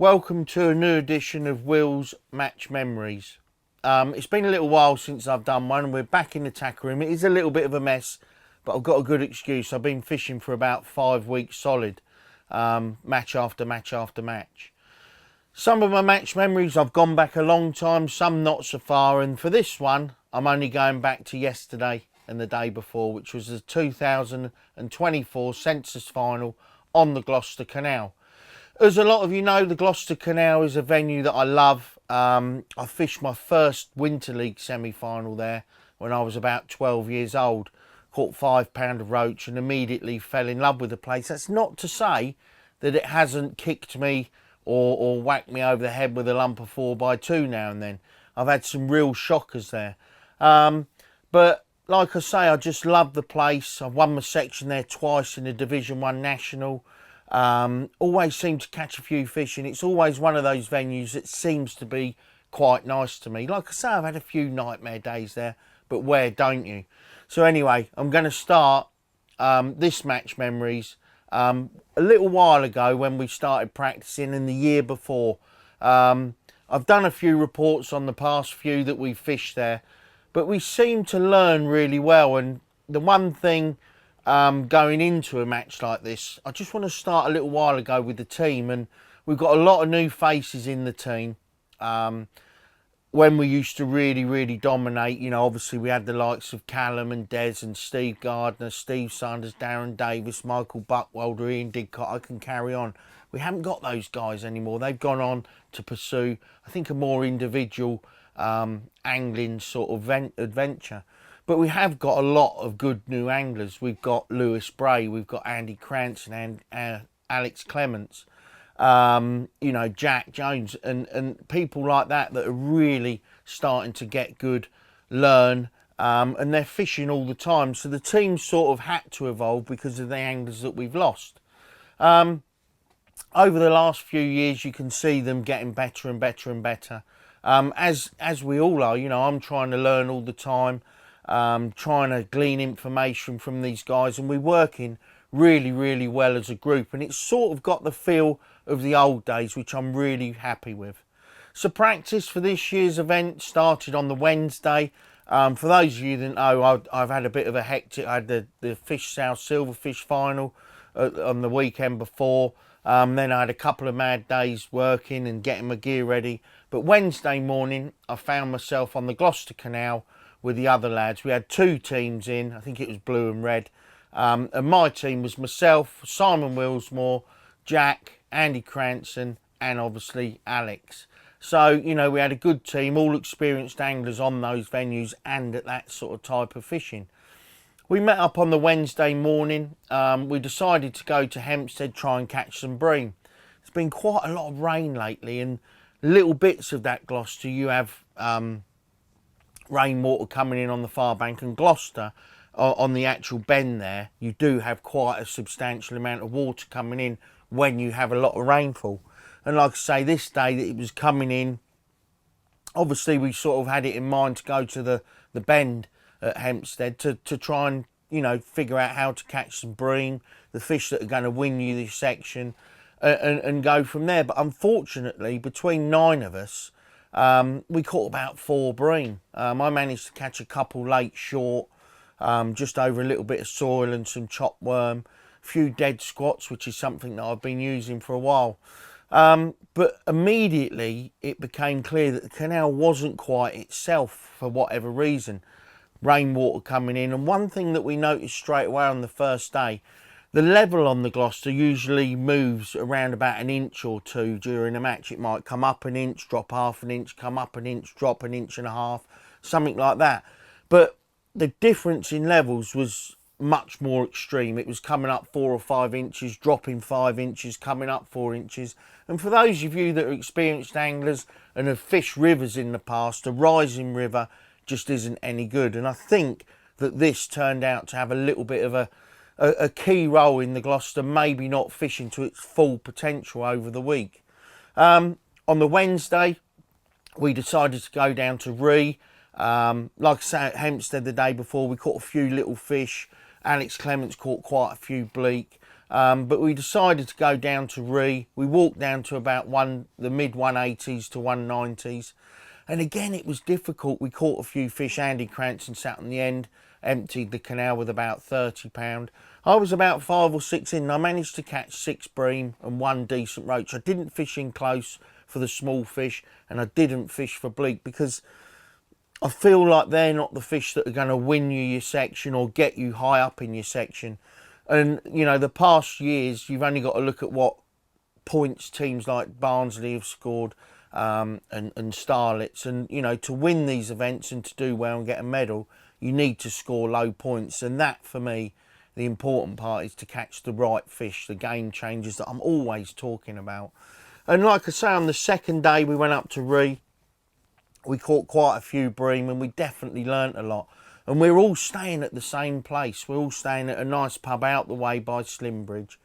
Welcome to a new edition of Will's Match Memories. It's been a little while since I've done one and we're back in the tack room. It is a little bit of a mess, but I've got a good excuse. I've been fishing for about 5 weeks solid, match after match after match. Some of my match memories, I've gone back a long time, some not so far, and for this one, I'm only going back to yesterday and the day before, which was the 2024 Sensas final on the Glouster Canal. As a lot of you know, the Glouster Canal is a venue that I love. I fished my first Winter League semi-final there when I was about 12 years old. Caught 5 pound of roach and immediately fell in love with the place. That's not to say that it hasn't kicked me or whacked me over the head with a lump of 4x2 now and then. I've had some real shockers there. But like I say, I just love the place. I've won my section there twice in the Division 1 National. Always seem to catch a few fish, and it's always one of those venues that seems to be quite nice to me. Like I say, I've had a few nightmare days there, but where don't you? So anyway, I'm going to start this match memories a little while ago when we started practicing, and the year before. I've done a few reports on the past few that we fished there, but we seem to learn really well. And the one thing going into a match like this, I just want to start a little while ago with the team, and we've got a lot of new faces in the team. When we used to really dominate, you know, obviously we had the likes of Callum and Des and Steve Gardner, Steve Sanders, Darren Davis, Michael Buckwalder, Ian Didcott. I can carry on. We haven't got those guys anymore. They've gone on to pursue, I think, a more individual angling sort of adventure. But we have got a lot of good new anglers. We've got Lewis Bray, we've got Andy Cranston and Alex Clements, you know, Jack Jones and people like that that are really starting to get good, learn, and they're fishing all the time. So the team sort of had to evolve because of the anglers that we've lost. Over the last few years, you can see them getting better and better and better. As we all are, you know, I'm trying to learn all the time. Trying to glean information from these guys, and we're working really well as a group, and it's sort of got the feel of the old days, which I'm really happy with. So practice for this year's event started on the Wednesday. For those of you that know, I've had a bit of a hectic. I had the Fish South Silverfish final on the weekend before. Then I had a couple of mad days working and getting my gear ready, but Wednesday morning I found myself on the Glouster Canal with the other lads. We had 2 teams in, I think it was blue and red, and my team was myself, Simon Willsmore, Jack, Andy Cranston, and obviously Alex. So, you know, we had a good team, all experienced anglers on those venues and at that sort of type of fishing. We met up on the Wednesday morning. We decided to go to Hempstead, try and catch some bream. There's been quite a lot of rain lately, and little bits of that Gloucester, you have rainwater coming in on the far bank, and Gloucester on the actual bend there, you do have quite a substantial amount of water coming in when you have a lot of rainfall. And like I say, this day that it was coming in, obviously we sort of had it in mind to go to the bend at Hempstead to try and, you know, figure out how to catch some bream, the fish that are going to win you this section, and go from there. But unfortunately, between 9 of us, we caught about 4 bream. I managed to catch a couple late short, just over a little bit of soil and some chopped worm, a few dead squats, which is something that I've been using for a while. But immediately it became clear that the canal wasn't quite itself for whatever reason. Rainwater coming in, and one thing that we noticed straight away on the first day, the level on the Gloucester usually moves around about 1 inch or 2 during a match. It might come up 1 inch, drop half an inch, come up 1 inch, drop 1.5 inches, something like that. But the difference in levels was much more extreme. It was coming up 4 or 5 inches, dropping 5 inches, coming up 4 inches. And for those of you that are experienced anglers and have fished rivers in the past, a rising river just isn't any good. And I think that this turned out to have a little bit of a key role in the Gloucester maybe not fishing to its full potential over the week. On the Wednesday, we decided to go down to Ree. Like I say, at Hempstead the day before, we caught a few little fish. Alex Clements caught quite a few bleak. But we decided to go down to We walked down to about the mid 180s to 190s. And again, it was difficult. We caught a few fish. Andy Cranston sat on the end, emptied the canal with about £30. I was about 5 or 6 in, and I managed to catch 6 bream and 1 decent roach. I didn't fish in close for the small fish, and I didn't fish for bleak because I feel like they're not the fish that are going to win you your section or get you high up in your section. And, you know, the past years, you've only got to look at what points teams like Barnsley have scored, and Starlets. And, you know, to win these events and to do well and get a medal, you need to score low points. And that, for me, the important part is to catch the right fish, the game changers that I'm always talking about. And like I say, on the second day, we went up to we caught quite a few bream, and we definitely learnt a lot. And we're all staying at the same place. We're all staying at a nice pub out the way by Slimbridge.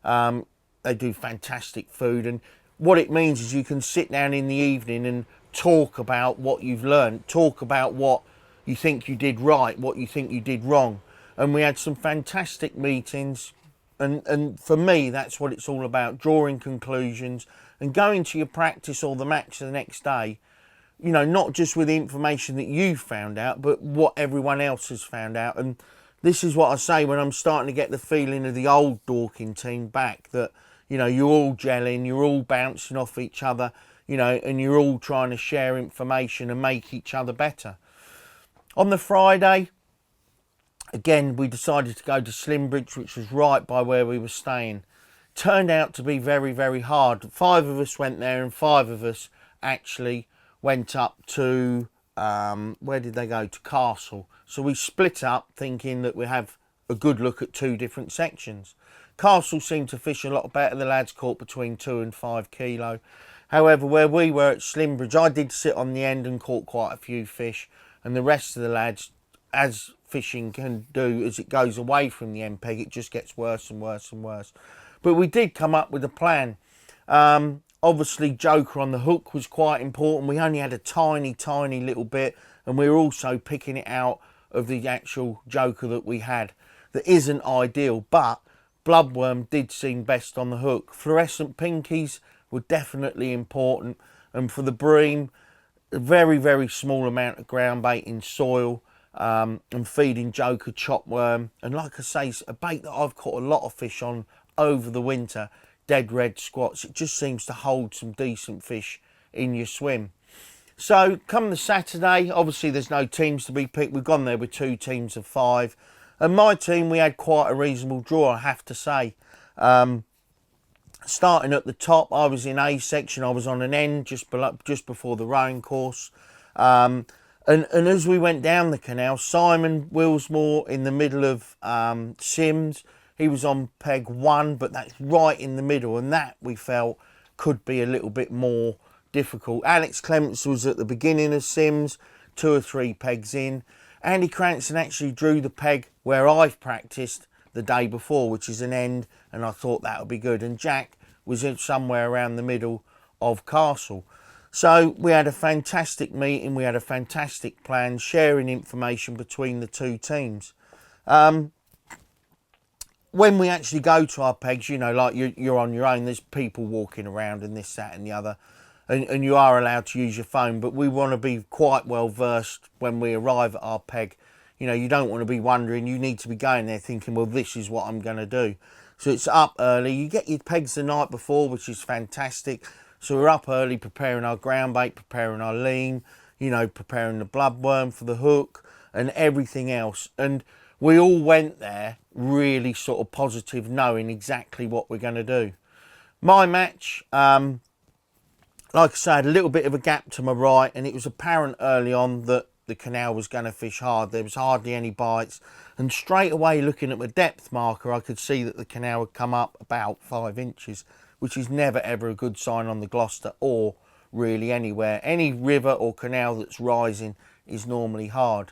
They do fantastic food, and what it means is you can sit down in the evening and talk about what you've learnt, talk about what you think you did right, what you think you did wrong. And we had some fantastic meetings, and for me, that's what it's all about, drawing conclusions and going to your practice or the match the next day, you know, not just with the information that you found out, but what everyone else has found out. And this is what I say when I'm starting to get the feeling of the old Dorking team back, that, you know, you're all gelling, you're all bouncing off each other, you know, and you're all trying to share information and make each other better. On the Friday, again, we decided to go to Slimbridge, which was right by where we were staying. Turned out to be very, very hard. 5 of us went there, and 5 of us actually went up to, where did they go? To Castle. So we split up thinking that we have a good look at 2 different sections. Castle seemed to fish a lot better. The lads caught between 2 and 5 kilo. However, where we were at Slimbridge, I did sit on the end and caught quite a few fish. And the rest of the lads, as fishing can do, as it goes away from the end peg, it just gets worse and worse and worse. But we did come up with a plan. Obviously, Joker on the hook was quite important. We only had a tiny, tiny little bit, and we were also picking it out of the actual Joker that we had. That isn't ideal, but bloodworm did seem best on the hook. Fluorescent pinkies were definitely important, and for the bream, a very, very small amount of ground bait in soil, and feeding Joker chopworm. And like I say, a bait that I've caught a lot of fish on over the winter, dead red squats. It just seems to hold some decent fish in your swim. So come the Saturday, obviously there's no teams to be picked. We've gone there with 2 teams of 5, and my team, we had quite a reasonable draw, I have to say. Starting at the top, I was in A section. I was on an end just before the rowing course, and as we went down the canal, Simon Willsmore in the middle of Sims. He was on peg 1, but that's right in the middle, and that we felt could be a little bit more difficult. Alex Clements was at the beginning of Sims, 2 or 3 pegs in. Andy Cranston actually drew the peg where I've practiced the day before, which is an end, and I thought that would be good. And Jack was in somewhere around the middle of Castle. So we had a fantastic meeting, we had a fantastic plan, sharing information between the 2 teams. When we actually go to our pegs, you know, like you're on your own, there's people walking around and this, that and the other, and you are allowed to use your phone, but we want to be quite well versed when we arrive at our peg. You know, you don't want to be wondering, you need to be going there thinking, well, this is what I'm going to do. So it's up early. You get your pegs the night before, which is fantastic. So we're up early preparing our ground bait, preparing our lean, you know, preparing the bloodworm for the hook and everything else. And we all went there really sort of positive, knowing exactly what we're going to do. My match, like I said, a little bit of a gap to my right, and it was apparent early on that the canal was going to fish hard. There was hardly any bites, and straight away looking at my depth marker, I could see that the canal had come up about 5 inches, which is never ever a good sign on the Glouster or really anywhere. Any river or canal that's rising is normally hard.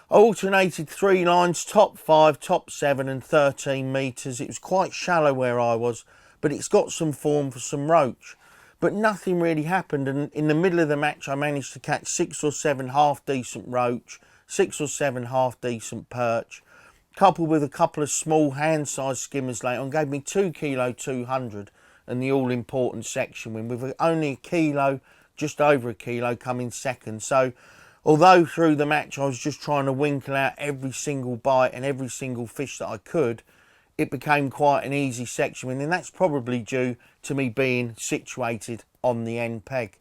I alternated 3 lines, top 5, top 7 and 13 metres. It was quite shallow where I was, but it's got some form for some roach. But nothing really happened, and in the middle of the match I managed to catch 6 or 7 half decent roach, 6 or 7 half decent perch, coupled with a couple of small hand-sized skimmers later on, gave me 2 kilo 200 and the all-important section win, with only a kilo, just over a kilo, coming second. So although through the match I was just trying to winkle out every single bite and every single fish that I could, it became quite an easy section win, and that's probably due to me being situated on the end peg.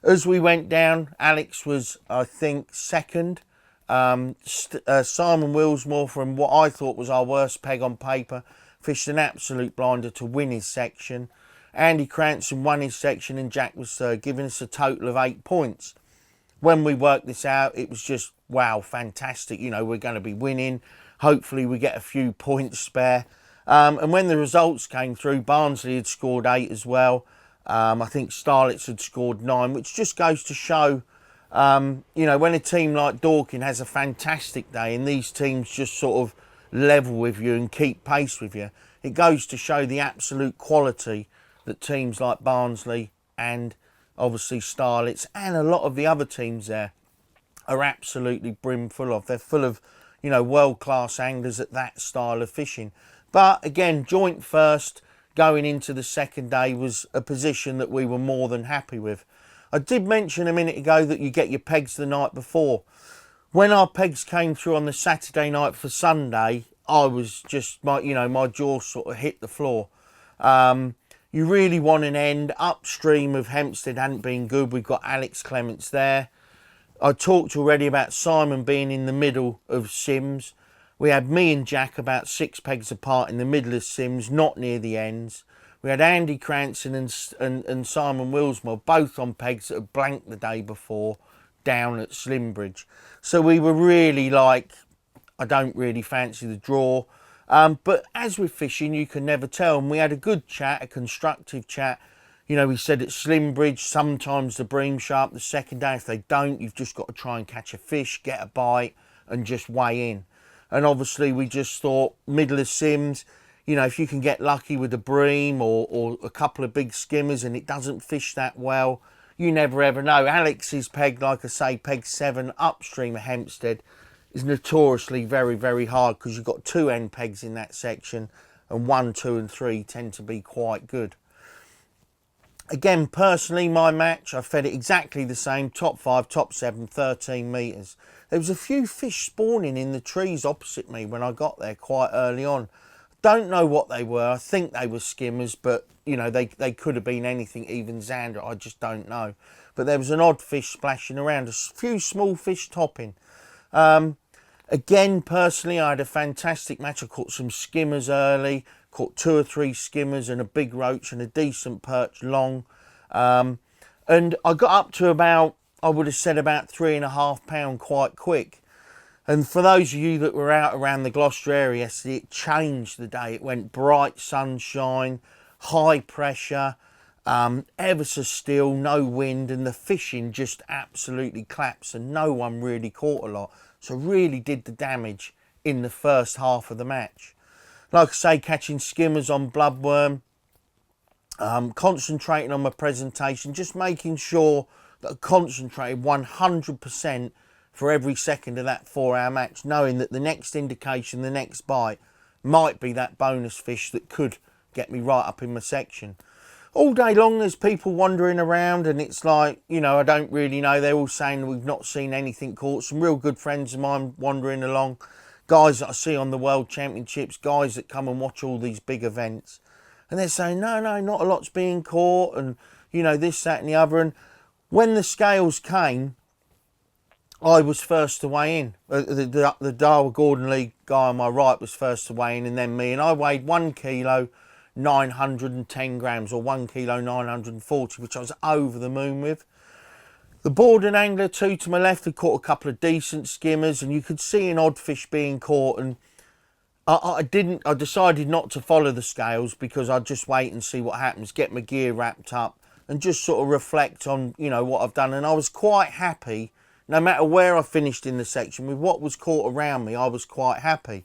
As we went down, Alex was, I think, second. Simon Willsmore, from what I thought was our worst peg on paper, fished an absolute blinder to win his section. Andy Cranston won his section and Jack was third, giving us a total of 8 points. When we worked this out, it was just, wow, fantastic. You know, we're going to be winning. Hopefully we get a few points spare. And when the results came through, Barnsley had scored 8 as well. I think Starlets had scored 9, which just goes to show, you know, when a team like Dorking has a fantastic day and these teams just sort of level with you and keep pace with you, it goes to show the absolute quality that teams like Barnsley and obviously Starlets and a lot of the other teams there are absolutely brimful of. They're full of, you know, world-class anglers at that style of fishing. But again, joint first going into the second day was a position that we were more than happy with. I did mention a minute ago that you get your pegs the night before. When our pegs came through on the Saturday night for Sunday, I was just, my jaw sort of hit the floor. You really want an end. Upstream of Hempstead hadn't been good. We've got Alex Clements there. I talked already about Simon being in the middle of Sims. We had me and Jack about 6 pegs apart in the middle of Sims, not near the ends. We had Andy Cranston and Simon Willsmore both on pegs that had blanked the day before down at Slimbridge. So we were really like, I don't really fancy the draw. But as with fishing, you can never tell. And we had a good chat, a constructive chat. You know, we said at Slimbridge, sometimes the bream sharp the second day. If they don't, you've just got to try and catch a fish, get a bite and just weigh in. And obviously we just thought middle of Sims, you know, if you can get lucky with a bream or a couple of big skimmers and it doesn't fish that well, you never ever know. Alex's peg, like I say, peg 7 upstream of Hempstead, is notoriously very, very hard because you've got 2 end pegs in that section and 1, 2 and 3 tend to be quite good. Again, personally, my match, I fed it exactly the same, top 5, top 7, 13 metres. There was a few fish spawning in the trees opposite me when I got there quite early on. Don't know what they were. I think they were skimmers, but, you know, they could have been anything, even Xander. I just don't know. But there was an odd fish splashing around, a few small fish topping. Again, personally, I had a fantastic match. I caught some skimmers early, caught 2 or 3 skimmers and a big roach and a decent perch long. And I got up to about, I would have said about £3.5 quite quick. And for those of you that were out around the Gloucester area yesterday, it changed the day. It went bright sunshine, high pressure, ever so still, no wind, and the fishing just absolutely collapsed and no one really caught a lot. So really did the damage in the first half of the match. Like I say, catching skimmers on bloodworm, concentrating on my presentation, just making sure that I concentrated 100% for every second of that 4-hour match, knowing that the next indication, the next bite, might be that bonus fish that could get me right up in my section. All day long there's people wandering around and it's like, you know, I don't really know. They're all saying we've not seen anything caught. Some real good friends of mine wandering along, guys that I see on the World Championships, guys that come and watch all these big events. And they're saying, no, not a lot's being caught and, you know, this, that and the other. And when the scales came, I was first to weigh in. The Darwin Gordon League guy on my right was first to weigh in and then me. And I weighed 1 kilo 910 grams or 1 kilo 940, which I was over the moon with. The Borden angler, 2 to my left, had caught a couple of decent skimmers and you could see an odd fish being caught. And I decided not to follow the scales because I'd just wait and see what happens, get my gear wrapped up and just sort of reflect on, you know, what I've done. And I was quite happy, no matter where I finished in the section, with what was caught around me, I was quite happy.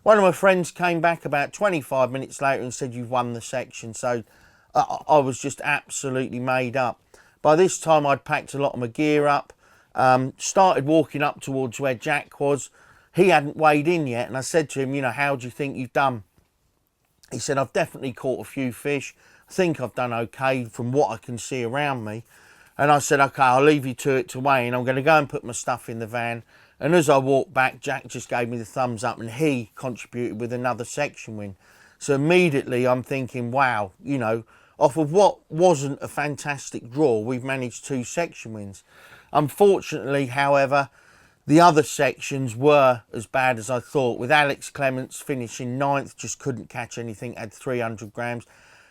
One of my friends came back about 25 minutes later and said, you've won the section. So I was just absolutely made up. By this time, I'd packed a lot of my gear up, started walking up towards where Jack was. he hadn't weighed in yet, and I said to him, you know, how do you think you've done? He said, I've definitely caught a few fish. I think I've done okay from what I can see around me. And I said, okay, I'll leave you to it to weigh in. I'm going to go and put my stuff in the van. And as I walked back, Jack just gave me the thumbs up, and he contributed with another section win. So immediately I'm thinking, wow, you know, off of what wasn't a fantastic draw, we've managed 2 section wins. Unfortunately, however, the other sections were as bad as I thought, with Alex Clements finishing 9th, just couldn't catch anything, had 300 grams.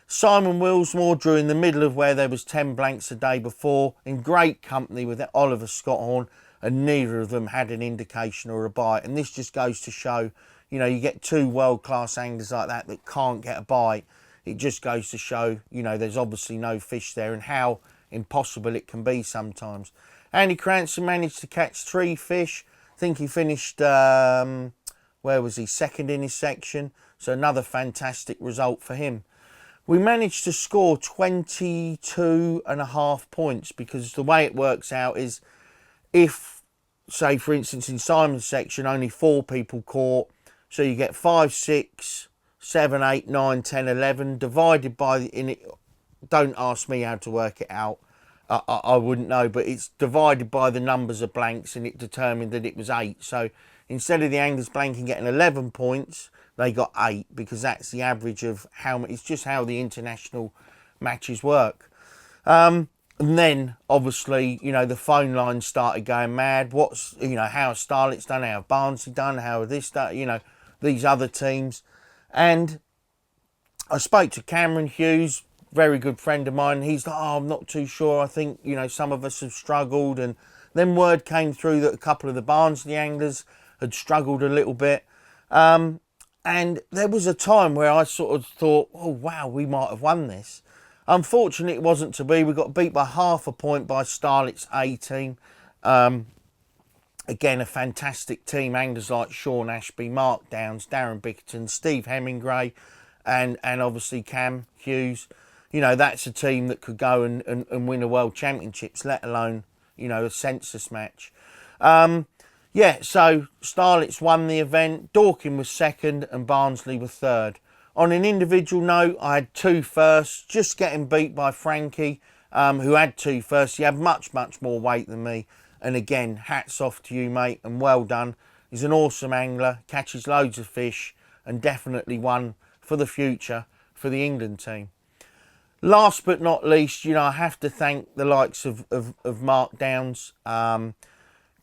Simon Willsmore drew in the middle of where there was 10 blanks a day before, in great company with Oliver Scotthorn, and neither of them had an indication or a bite. And this just goes to show, you know, you get 2 world-class anglers like that that can't get a bite. It just goes to show, you know, there's obviously no fish there, and how impossible it can be sometimes. Andy Cranston managed to catch 3 fish. I think he finished, where was he? 2nd in his section. So another fantastic result for him. We managed to score 22.5 points, because the way it works out is, if, say, for instance, in Simon's section, only 4 people caught, so you get 5, 6, 7, 8, 9, 10, 11, divided by, don't ask me how to work it out. I wouldn't know, but it's divided by the numbers of blanks, and it determined that it was 8. So instead of the anglers blanking getting 11 points, they got 8, because that's the average of how much. It's just how the international matches work. And then obviously, you know, the phone lines started going mad. What's, you know, how Starlet's done, how Barnsley done, how this done, you know, these other teams. And I spoke to Cameron Hughes, very good friend of mine. He's like, oh, I'm not too sure. I think, you know, some of us have struggled. And then word came through that a couple of the Barnsley anglers had struggled a little bit. And there was a time where I sort of thought, oh, wow, we might have won this. Unfortunately, it wasn't to be. We got beat by half a point by Starlet's A team. Again, a fantastic team. Anglers like Sean Ashby, Mark Downs, Darren Bickerton, Steve Hemingray, and obviously Cam Hughes. You know, that's a team that could go and win a world championships, let alone, you know, a Sensas match. Yeah, so Starlet's won the event, Dorking was 2nd, and Barnsley were 3rd. On an individual note, I had 2 firsts, just getting beat by Frankie, who had 2 firsts. He had much, much more weight than me. And again, hats off to you, mate, and well done. He's an awesome angler, catches loads of fish, and definitely one for the future for the England team. Last but not least, you know, I have to thank the likes of Mark Downs,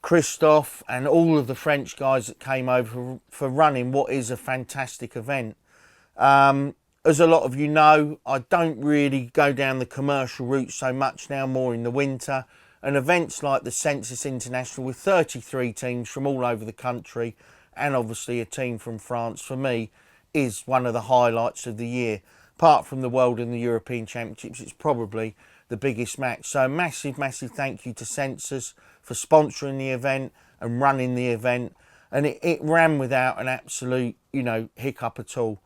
Christophe, and all of the French guys that came over for running what is a fantastic event. As a lot of you know, I don't really go down the commercial route so much now, more in the winter. And events like the Sensas International, with 33 teams from all over the country, and obviously a team from France, for me, is one of the highlights of the year. Apart from the World and the European Championships, it's probably the biggest match. So massive, massive thank you to Sensas for sponsoring the event and running the event. And it ran without an absolute, you know, hiccup at all.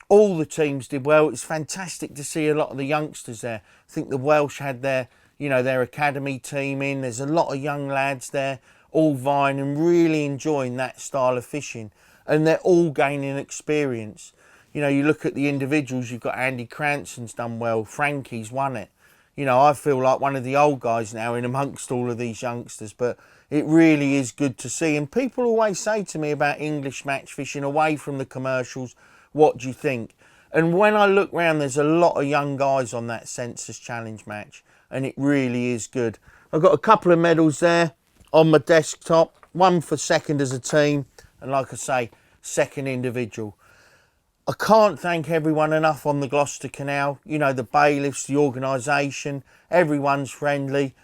All the teams did well. It's fantastic to see a lot of the youngsters there. I think the Welsh had their, you know, their academy team in. There's a lot of young lads there, all vying and really enjoying that style of fishing. And they're all gaining experience. You know, you look at the individuals, you've got Andy Cranston's done well, Frankie's won it. You know, I feel like one of the old guys now in amongst all of these youngsters, but it really is good to see. And people always say to me about English match fishing, away from the commercials, what do you think? And when I look round, there's a lot of young guys on that Sensas Challenge match, and it really is good. I've got a couple of medals there on my desktop, one for 2nd as a team, and like I say, 2nd individual. I can't thank everyone enough on the Glouster Canal. You know, the bailiffs, the organisation, everyone's friendly.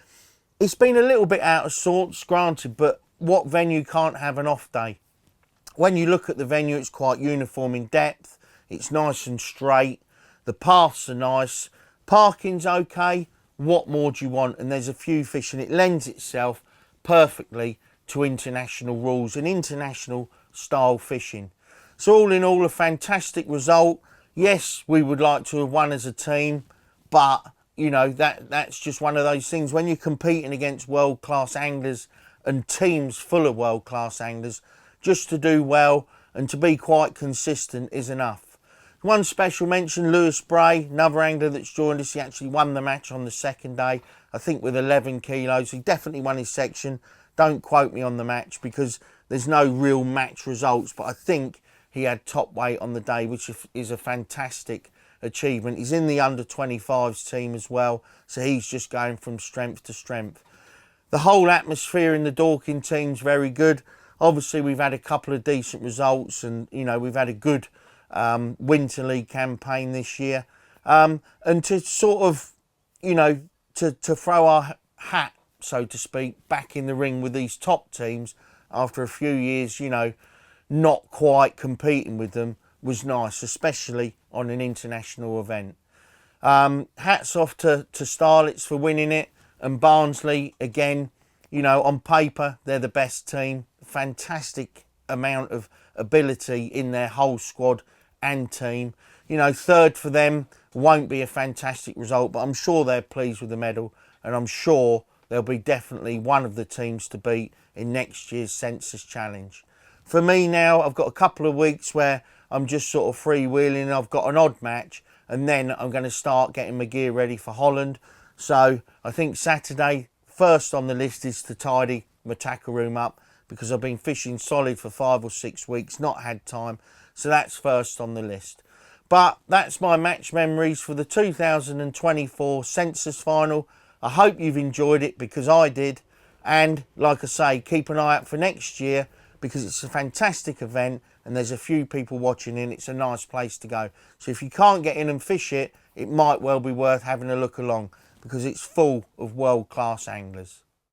It's been a little bit out of sorts, granted, but what venue can't have an off day? When you look at the venue, it's quite uniform in depth. It's nice and straight. The paths are nice. Parking's okay. What more do you want? And there's a few fish, and it lends itself perfectly to international rules and international style fishing. So all in all, a fantastic result. Yes, we would like to have won as a team, but, you know, that's just one of those things. When you're competing against world-class anglers and teams full of world-class anglers, just to do well and to be quite consistent is enough. One special mention, Lewis Bray, another angler that's joined us. He actually won the match on the second day, I think with 11 kilos. He definitely won his section. Don't quote me on the match because there's no real match results, but I think he had top weight on the day, which is a fantastic achievement. He's in the under 25s team as well, so he's just going from strength to strength. The whole atmosphere in the Dorking team's very good. Obviously, we've had a couple of decent results, and you know, we've had a good Winter League campaign this year. And to sort of, you know, to throw our hat, so to speak, back in the ring with these top teams after a few years, you know, not quite competing with them was nice, especially on an international event. Hats off to Starlets for winning it, and Barnsley again. You know, on paper they're the best team. Fantastic amount of ability in their whole squad and team. You know, third for them won't be a fantastic result, but I'm sure they're pleased with the medal, and I'm sure they'll be definitely one of the teams to beat in next year's Sensas Challenge. For me now, I've got a couple of weeks where I'm just sort of freewheeling. I've got an odd match, and then I'm going to start getting my gear ready for Holland. So I think Saturday, first on the list is to tidy my tackle room up, because I've been fishing solid for 5 or 6 weeks, not had time. So that's first on the list. But that's my match memories for the 2024 Sensas final. I hope you've enjoyed it, because I did. And like I say, keep an eye out for next year, because it's a fantastic event and there's a few people watching in. It's a nice place to go. So if you can't get in and fish it, it might well be worth having a look along, because it's full of world-class anglers.